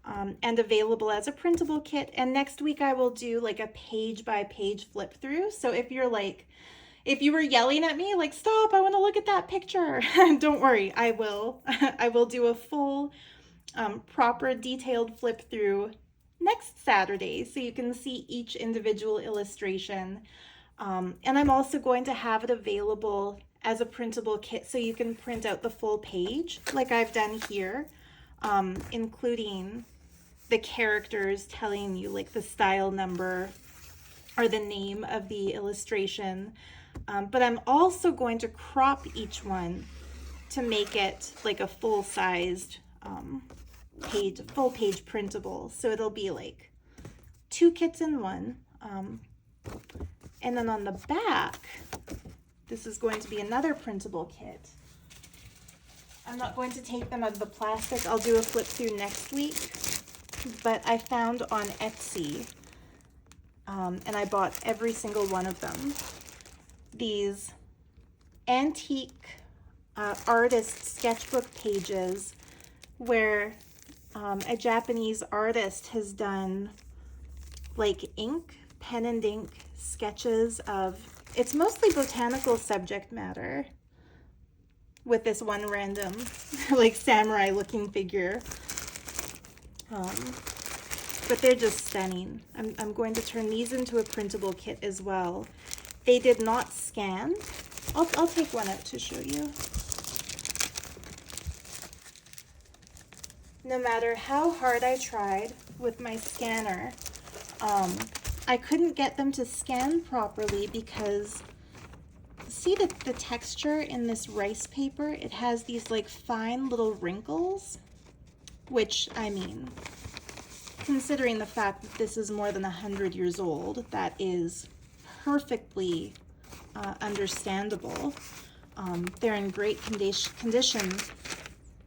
and available as a printable kit. And next week I will do like a page by page flip through. So if you were yelling at me like, stop, I want to look at that picture, don't worry, I will. I will do a full proper detailed flip through next Saturday, so you can see each individual illustration. And I'm also going to have it available as a printable kit, so you can print out the full page like I've done here, including the characters telling you like the style number or the name of the illustration. But I'm also going to crop each one to make it like a full-sized full page printable. So it'll be like 2 kits in one. And then on the back, this is going to be another printable kit. I'm not going to take them out of the plastic. I'll do a flip through next week. But I found on Etsy, and I bought every single one of them, these antique artist sketchbook pages where a Japanese artist has done like pen and ink sketches of, it's mostly botanical subject matter with this one random like samurai looking figure. But they're just stunning. I'm going to turn these into a printable kit as well. They did not scan. I'll take one out to show you. No matter how hard I tried with my scanner, I couldn't get them to scan properly because see the texture in this rice paper? It has these like fine little wrinkles, which, I mean, considering the fact that this is more than 100 years old, that is perfectly understandable. They're in great condition,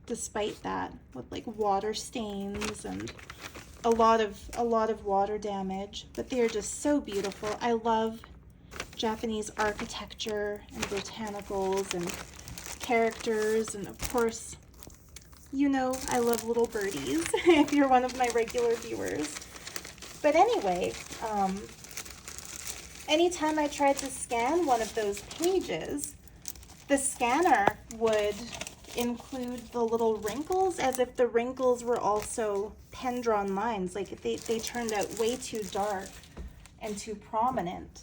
despite that, with like water stains and a lot of water damage, but they are just so beautiful. I love Japanese architecture and botanicals and characters, and of course, you know, I love little birdies if you're one of my regular viewers. But anyway, anytime I tried to scan one of those pages, the scanner would include the little wrinkles as if the wrinkles were also pen-drawn lines. Like they turned out way too dark and too prominent.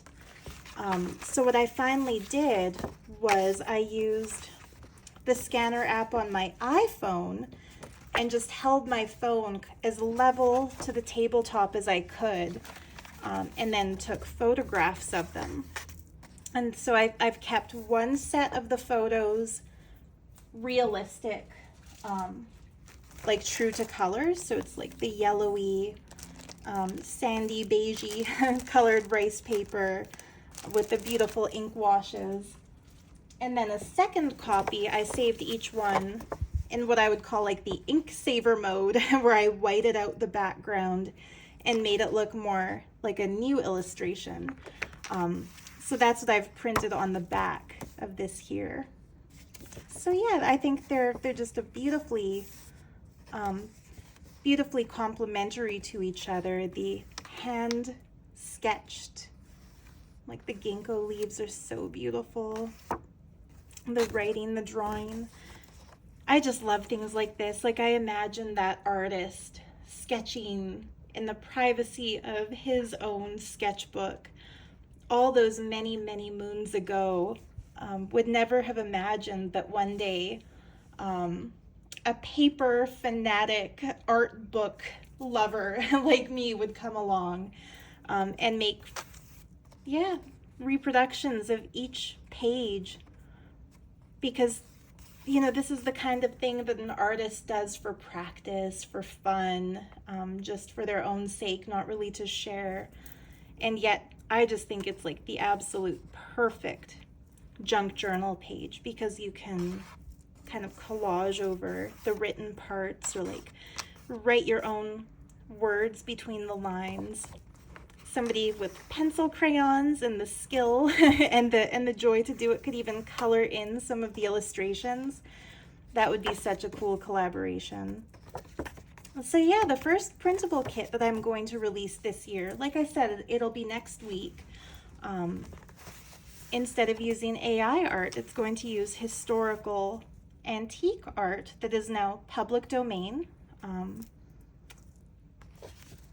So what I finally did was I used the scanner app on my iPhone and just held my phone as level to the tabletop as I could, and then took photographs of them. And so I've kept one set of the photos realistic, like true to colors. So it's like the yellowy, sandy, beigey colored rice paper with the beautiful ink washes. And then a second copy, I saved each one in what I would call like the ink saver mode, where I whited out the background and made it look more like a new illustration. So that's what I've printed on the back of this here. So yeah, I think they're just a beautifully complementary to each other. The hand sketched, like the ginkgo leaves are so beautiful. The writing, the drawing. I just love things like this. Like I imagine that artist sketching in the privacy of his own sketchbook all those many, many moons ago. Would never have imagined that one day a paper fanatic art book lover like me would come along and make, yeah, reproductions of each page. Because, you know, this is the kind of thing that an artist does for practice, for fun, just for their own sake, not really to share. And yet, I just think it's like the absolute perfect junk journal page, because you can kind of collage over the written parts, or like write your own words between the lines. Somebody with pencil crayons and the skill and the joy to do it could even color in some of the illustrations. That would be such a cool collaboration. So yeah, the first printable kit that I'm going to release this year, like I said, it'll be next week. Instead of using AI art, it's going to use historical antique art that is now public domain.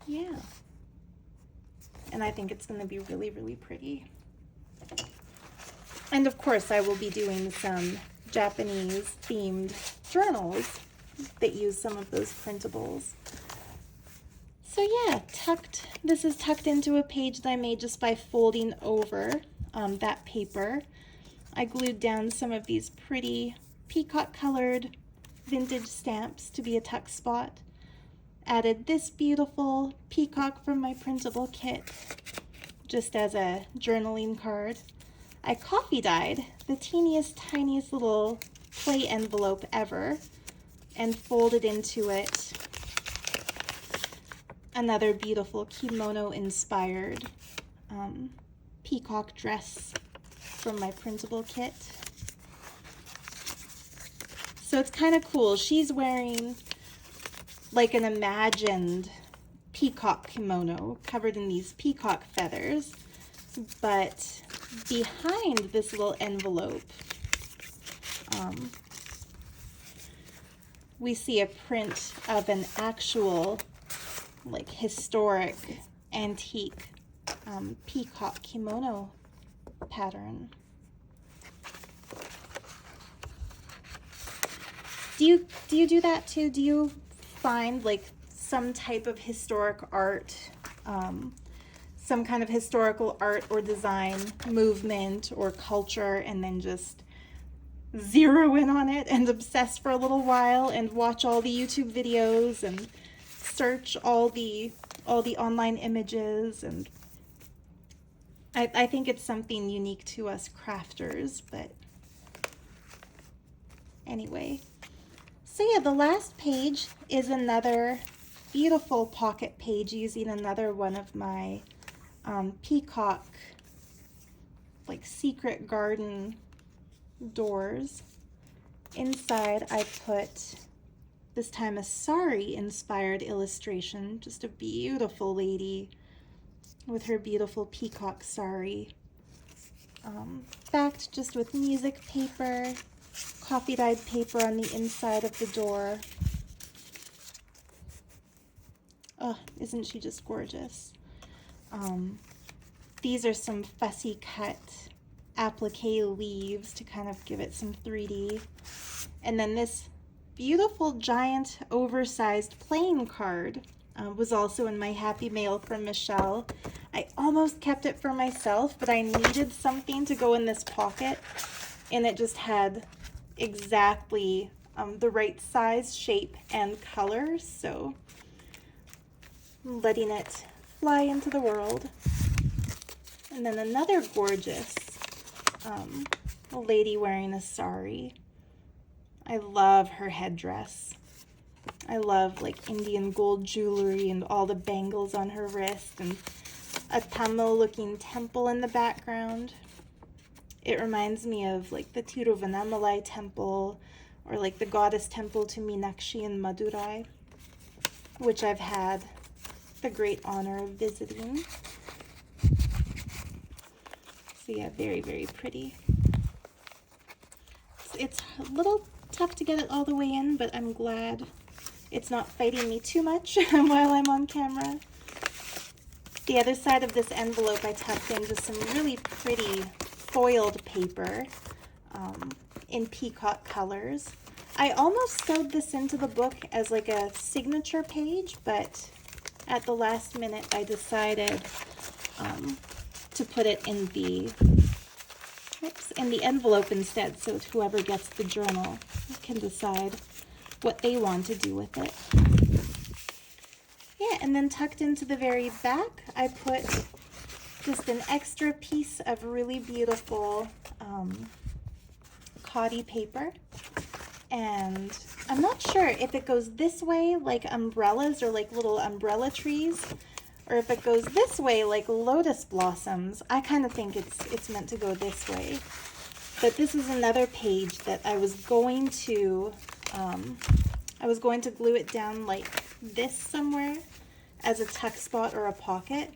Yeah. And I think it's going to be really, really pretty. And of course, I will be doing some Japanese themed journals that use some of those printables. So yeah, this is tucked into a page that I made just by folding over that paper. I glued down some of these pretty peacock colored vintage stamps to be a tuck spot. Added this beautiful peacock from my printable kit just as a journaling card. I coffee dyed the teeniest, tiniest little play envelope ever and folded into it another beautiful kimono inspired peacock dress from my printable kit. So it's kind of cool. She's wearing like an imagined peacock kimono covered in these peacock feathers, but behind this little envelope we see a print of an actual like historic antique peacock kimono pattern. Do you do that too? Do you find like some type of historic art, some kind of historical art or design movement or culture, and then just zero in on it and obsess for a little while and watch all the YouTube videos and search all the online images? And I think it's something unique to us crafters, but anyway. So yeah, the last page is another beautiful pocket page using another one of my Peacock like secret garden doors. Inside I put this time a Sari inspired illustration, just a beautiful lady with her beautiful peacock sari. Backed just with music paper, coffee dyed paper on the inside of the door. Oh, isn't she just gorgeous? These are some fussy cut applique leaves to kind of give it some 3D. And then this beautiful giant oversized playing card was also in my Happy Mail from Michelle. I almost kept it for myself, but I needed something to go in this pocket, and it just had exactly the right size, shape, and color, so letting it fly into the world. And then another gorgeous lady wearing a sari. I love her headdress. I love like Indian gold jewelry and all the bangles on her wrist and a Tamil looking temple in the background. It reminds me of like the Tiruvannamalai temple or like the goddess temple to Meenakshi in Madurai, which I've had the great honor of visiting. So yeah, very, very pretty. It's a little tough to get it all the way in, but I'm glad it's not fighting me too much while I'm on camera. The other side of this envelope I tucked in just some really pretty foiled paper in peacock colors. I almost sewed this into the book as like a signature page, but at the last minute I decided to put it in the envelope instead, so whoever gets the journal can decide what they want to do with it. Yeah, and then tucked into the very back, I put just an extra piece of really beautiful khadi paper. And I'm not sure if it goes this way like umbrellas or like little umbrella trees, or if it goes this way like lotus blossoms. I kind of think it's meant to go this way. But this is another page that I was going to glue it down like this somewhere as a tuck spot or a pocket.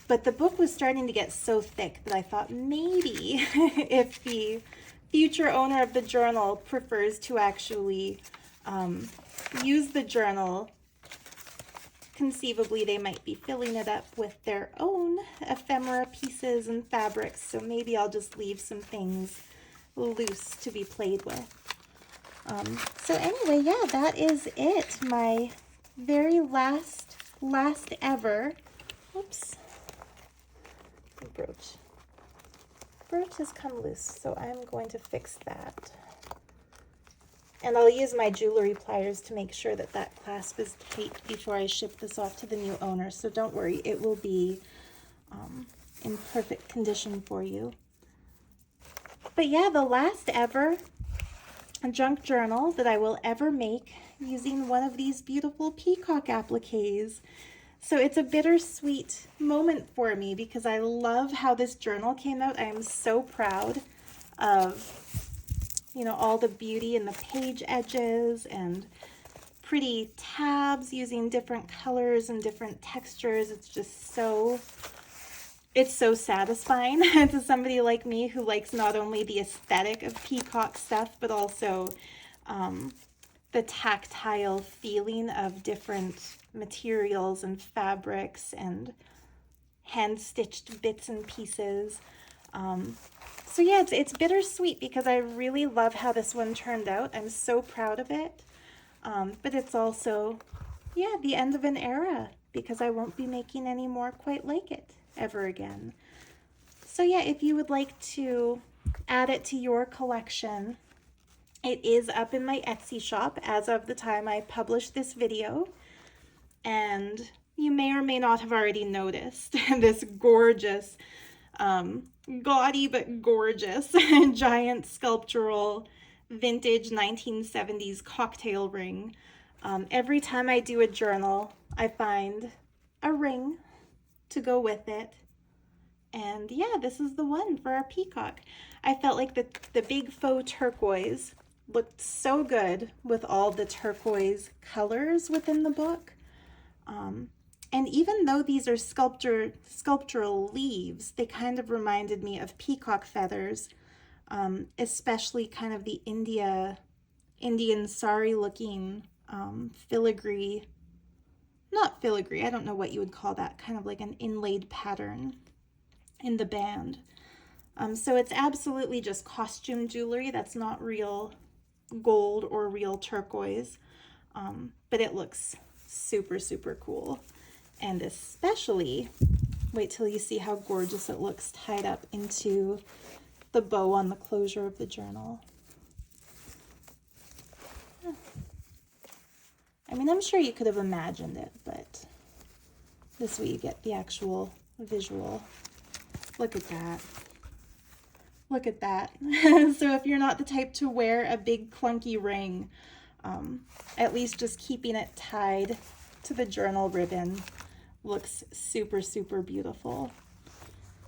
But the book was starting to get so thick that I thought maybe if the future owner of the journal prefers to actually use the journal, conceivably they might be filling it up with their own ephemera pieces and fabrics, so maybe I'll just leave some things loose to be played with. So anyway, yeah, that is it. My very last ever, oops, brooch has come loose, so I'm going to fix that. And I'll use my jewelry pliers to make sure that that clasp is tight before I ship this off to the new owner. So don't worry, it will be in perfect condition for you. But yeah, the last ever junk journal that I will ever make using one of these beautiful peacock appliques. So it's a bittersweet moment for me because I love how this journal came out. I am so proud of, you know, all the beauty in the page edges and pretty tabs using different colors and different textures. It's just so, it's so satisfying to somebody like me who likes not only the aesthetic of peacock stuff, but also the tactile feeling of different materials and fabrics and hand-stitched bits and pieces. So yeah, it's bittersweet because I really love how this one turned out. I'm so proud of it. But it's also, yeah, the end of an era because I won't be making any more quite like it ever again. So yeah, if you would like to add it to your collection, it is up in my Etsy shop as of the time I published this video. And you may or may not have already noticed this gorgeous, gaudy but gorgeous giant sculptural vintage 1970s cocktail ring. Every time I do a journal, I find a ring to go with it. And yeah, this is the one for our peacock. I felt like the big faux turquoise looked so good with all the turquoise colors within the book. And even though these are sculptural leaves, they kind of reminded me of peacock feathers, especially kind of the Indian sari looking filigree, not filigree, I don't know what you would call that, kind of like an inlaid pattern in the band. So it's absolutely just costume jewelry. That's not real gold or real turquoise, but it looks super, super cool. And especially, wait till you see how gorgeous it looks tied up into the bow on the closure of the journal. I mean, I'm sure you could have imagined it, but this way you get the actual visual. Look at that. Look at that. So if you're not the type to wear a big clunky ring, at least just keeping it tied to the journal ribbon looks super, super beautiful.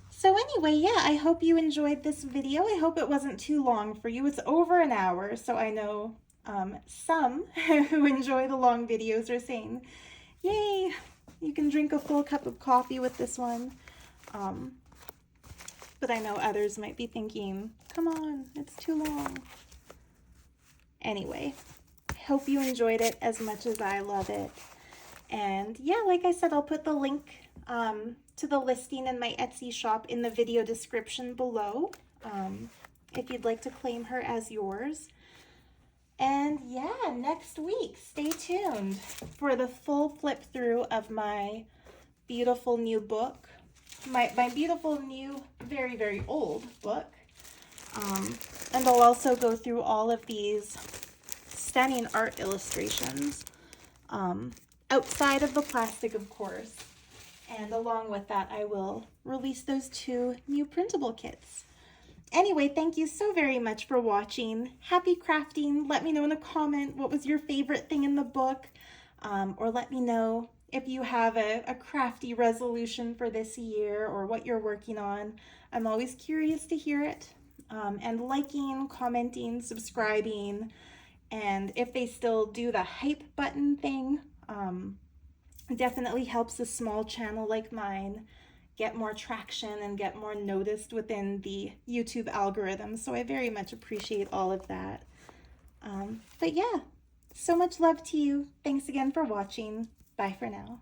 So anyway, yeah, I hope you enjoyed this video. I hope it wasn't too long for you. It's over an hour, so I know some who enjoy the long videos are saying, yay, you can drink a full cup of coffee with this one. But I know others might be thinking, come on, it's too long. Anyway, I hope you enjoyed it as much as I love it. And yeah, like I said, I'll put the link to the listing in my Etsy shop in the video description below, if you'd like to claim her as yours. And yeah, next week, stay tuned for the full flip through of my beautiful new book, my beautiful new, very, very old book. And I'll also go through all of these stunning art illustrations, outside of the plastic, of course. And along with that, I will release those 2 new printable kits. Anyway, thank you so very much for watching. Happy crafting. Let me know in a comment what was your favorite thing in the book, or let me know if you have a crafty resolution for this year or what you're working on. I'm always curious to hear it. And liking, commenting, subscribing, and if they still do the hype button thing, definitely helps a small channel like mine get more traction and get more noticed within the YouTube algorithm. So I very much appreciate all of that. But yeah, so much love to you. Thanks again for watching. Bye for now.